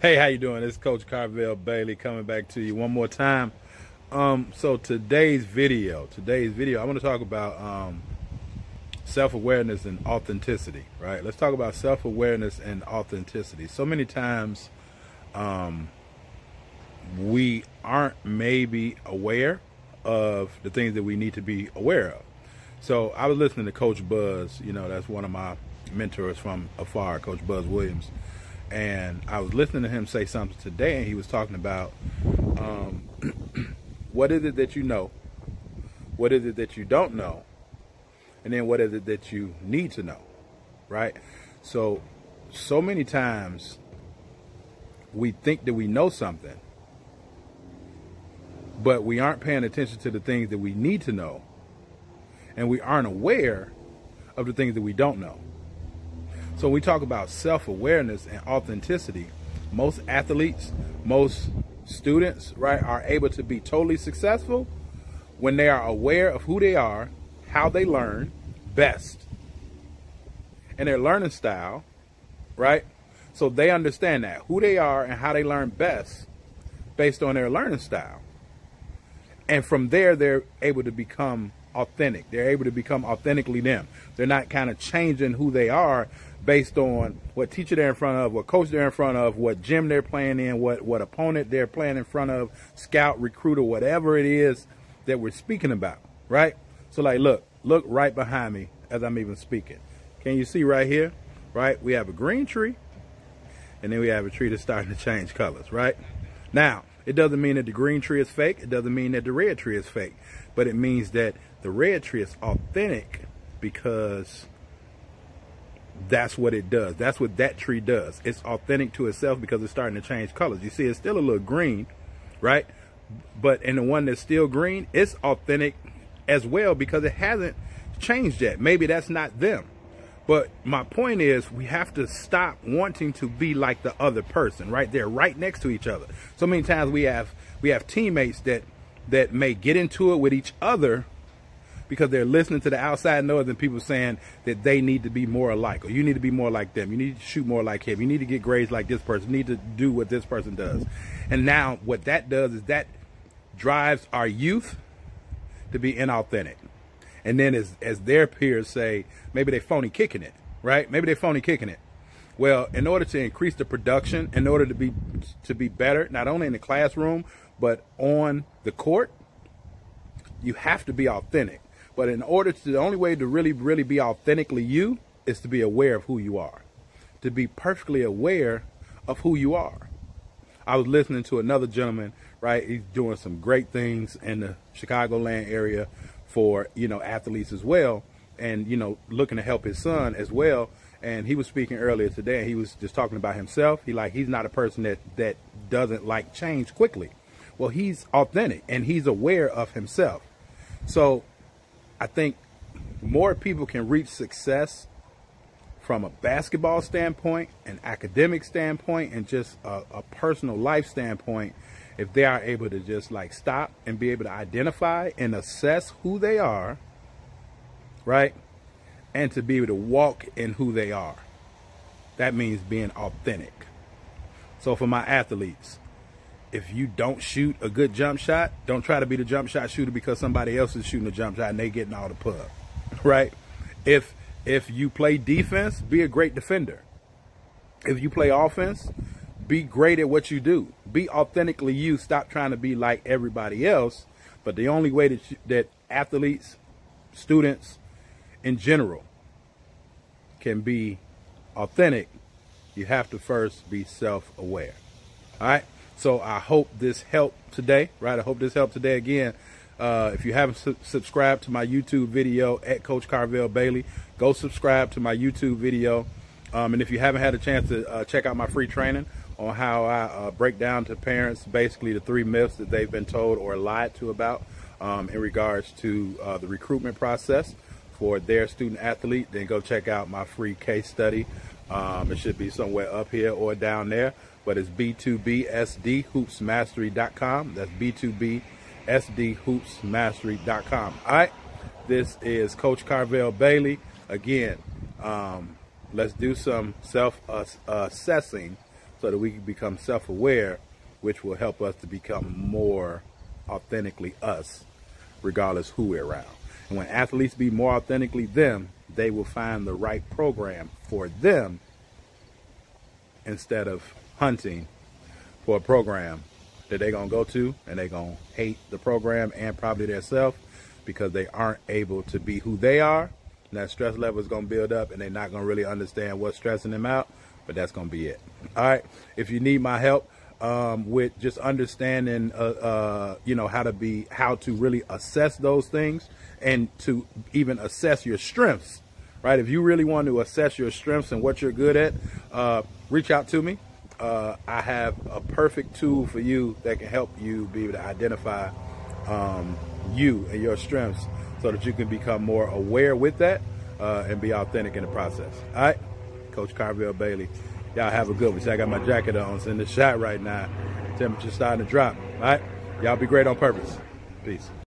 Hey, how you doing? It's Coach Karvell Bailey coming back to you one more time. So today's video, I want to talk about self-awareness and authenticity, right? Let's talk about self-awareness and authenticity. So many times we aren't maybe aware of the things that we need to be aware of. So I was listening to Coach Buzz, that's one of my mentors from afar, Coach Buzz Williams. And I was listening to him say something today, and he was talking about what is it that you know, what is it that you don't know, and then what is it that you need to know, right? So many times we think that we know something, but we aren't paying attention to the things that we need to know, and we aren't aware of the things that we don't know. So when we talk about self-awareness and authenticity, most athletes, most students, right, are able to be totally successful when they are aware of who they are, how they learn best, and their learning style, right? So they understand that, who they are and how they learn best based on their learning style. And from there, they're able to become authentic. They're able to become authentically them. They're not kind of changing who they are based on what teacher they're in front of, what coach they're in front of, what gym they're playing in, what opponent they're playing in front of, scout, recruiter, whatever it is that we're speaking about, right? So like, look right behind me as I'm even speaking. Can you see right here, right? We have a green tree, and then we have a tree that's starting to change colors, right? Now, it doesn't mean that the green tree is fake. It doesn't mean that the red tree is fake, but it means that the red tree is authentic because that's what it does. That's what that tree does. It's authentic to itself because it's starting to change colors. You see, it's still a little green, right? But in the one that's still green, it's authentic as well because it hasn't changed yet. Maybe that's not them. But my point is, we have to stop wanting to be like the other person, right? They're right next to each other. So many times we have teammates that may get into it with each other because they're listening to the outside noise and people saying that they need to be more alike, or you need to be more like them. You need to shoot more like him. You need to get grades like this person. You need to do what this person does. And now what that does is that drives our youth to be inauthentic. And then as their peers say, maybe they phony kicking it, right? Maybe they phony kicking it. Well, in order to increase the production, in order to be better, not only in the classroom, but on the court, you have to be authentic. But the only way to really be authentically you is to be aware of who you are, to be perfectly aware of who you are. I was listening to another gentleman, right? He's doing some great things in the Chicagoland area for, athletes as well, and, looking to help his son as well. And he was speaking earlier today, and he was just talking about himself. He's not a person that doesn't like change quickly. Well, he's authentic and he's aware of himself. So I think more people can reach success from a basketball standpoint, an academic standpoint, and just a personal life standpoint if they are able to just stop and be able to identify and assess who they are, right? And to be able to walk in who they are. That means being authentic. So for my athletes, if you don't shoot a good jump shot, don't try to be the jump shot shooter because somebody else is shooting a jump shot and they getting all the pub, right? If you play defense, be a great defender. If you play offense, be great at what you do. Be authentically you. Stop trying to be like everybody else. But the only way that athletes, students in general can be authentic, you have to first be self-aware. All right? So I hope this helped today, right? I hope this helped today. Again, if you haven't subscribed to my YouTube video at Coach Karvell Bailey, go subscribe to my YouTube video. And if you haven't had a chance to check out my free training on how I break down to parents basically the 3 myths that they've been told or lied to about in regards to the recruitment process for their student athlete, then go check out my free case study. It should be somewhere up here or down there, but it's b2bsdhoopsmastery.com. That's b2bsdhoopsmastery.com. All right, this is Coach Karvell Bailey. Again, let's do some self-assessing so that we can become self-aware, which will help us to become more authentically us, regardless who we're around. And when athletes be more authentically them, they will find the right program for them instead of hunting for a program that they're going to go to and they're going to hate the program and probably themselves because they aren't able to be who they are. And that stress level is going to build up and they're not going to really understand what's stressing them out, but that's going to be it. All right. If you need my help with just understanding, you know, how to really assess those things and to even assess your strengths, right? If you really want to assess your strengths and what you're good at, reach out to me. I have a perfect tool for you that can help you be able to identify you and your strengths so that you can become more aware with that and be authentic in the process. All right, Coach Karvell Bailey. Y'all have a good one. See, I got my jacket on. It's in the shot right now. Temperature's starting to drop. All right, y'all be great on purpose. Peace.